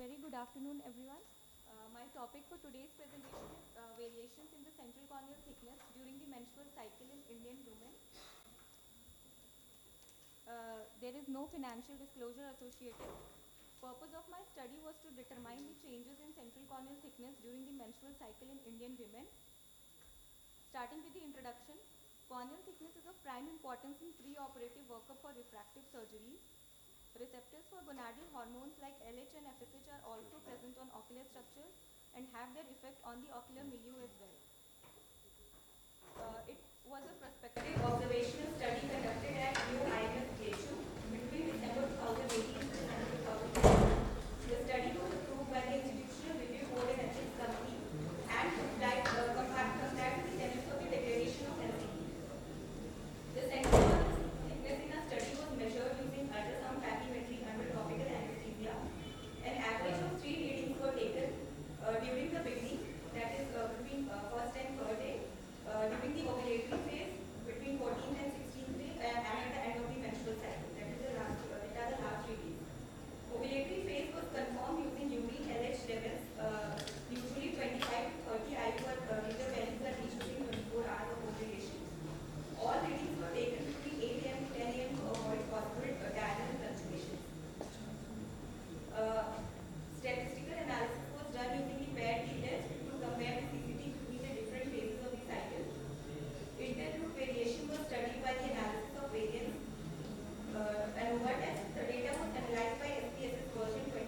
very good afternoon, everyone. My topic for today's presentation is variations in the central corneal thickness during the menstrual cycle in Indian women. There is no financial disclosure associated. Purpose of my study was to determine the changes in central corneal thickness during the menstrual cycle in Indian women. Starting with the introduction, corneal thickness is of prime importance in pre-operative workup for refractive surgeries. Receptors for gonadal hormones like LH and FSH are also present on ocular structures and have their effect on the ocular milieu as well. It was a prospective observational study conducted at UIMS JHU between December 2018 and December 2020. The study was approved by the Institutional Review Board and Ethics Committee and complied with the tenets of the Declaration of Helsinki. The central corneal thickness in our study was measured using ultrasound pachymetry under topical anesthesia. An average of 3 readings were taken during the beginning, that is between first and third day, during the ovulatory phase, between 14th and 16th day, and at the end of the menstrual cycle. That is the last readings. Ovulatory phase was confirmed using urine LH levels, usually 25 to 30 IU per liter values are reached within 24 hours of ovulation. All readings were taken between 8 am to 10 am to avoid possible diurnal fluctuations. Statistical analysis was done using the paired t-test to compare the CCT between the different phases of the cycle. Intergroup variation was studied by the analysis of variance. ANOVA test, the data was analyzed by SPSS version 20.2.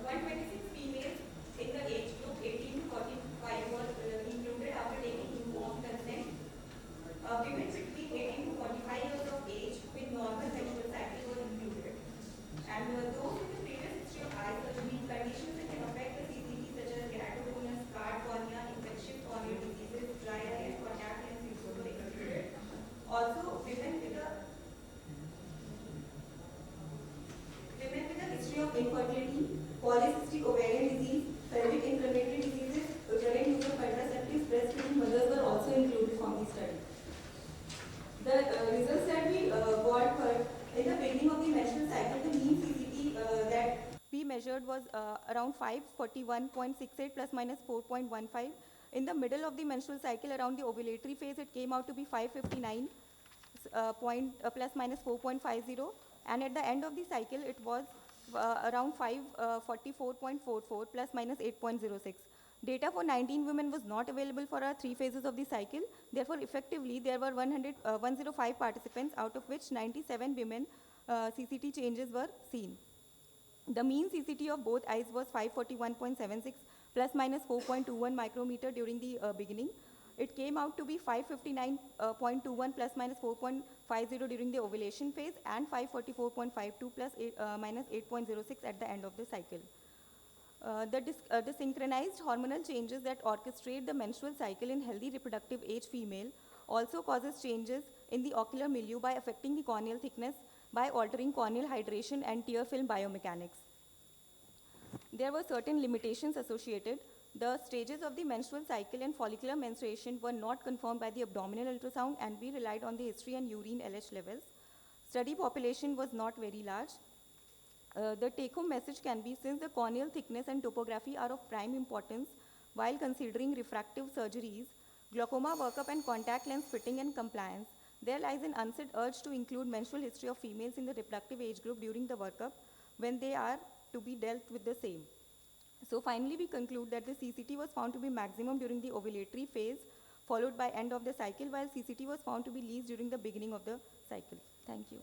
126 females in the age group 18 to 45 were included after taking informed consent. Women between 18 to 45 years of age with normal menstrual cycle were included. And those with the previous history of eye surgery, conditions that can affect the CCT such as keratoconus, scarred cornea, infectious corneal diseases, dry eye and contact lens use were included. Also, women with a history of infertility, polycystic ovarian disease, pelvic inflammatory diseases, uterine use of contraceptives, breastfeeding mothers were also included from the study. The results that we got were in the beginning of the menstrual cycle, the mean CCT that we measured was around 541.68 plus minus 4.15. In the middle of the menstrual cycle, around the ovulatory phase, it came out to be 559 plus minus 4.50, and at the end of the cycle, it was around 544.44 plus minus 8.06. Data for 19 women was not available for our 3 phases of the cycle. Therefore, effectively, there were 105 participants, out of which 97 women CCT changes were seen. The mean CCT of both eyes was 541.76 plus minus 4.21 micrometer during the beginning. It came out to be 559.21 plus minus 4.50 during the ovulation phase and 544.52 plus minus 8.06 at the end of the cycle. The synchronized hormonal changes that orchestrate the menstrual cycle in healthy reproductive age female also causes changes in the ocular milieu by affecting the corneal thickness by altering corneal hydration and tear film biomechanics. There were certain limitations associated. The stages of the menstrual cycle and follicular menstruation were not confirmed by the abdominal ultrasound, and we relied on the history and urine LH levels. Study population was not very large. The take-home message can be, since the corneal thickness and topography are of prime importance while considering refractive surgeries, glaucoma workup and contact lens fitting and compliance, there lies an unsaid urge to include menstrual history of females in the reproductive age group during the workup when they are to be dealt with the same. So finally, we conclude that the CCT was found to be maximum during the ovulatory phase, followed by end of the cycle, while CCT was found to be least during the beginning of the cycle. Thank you.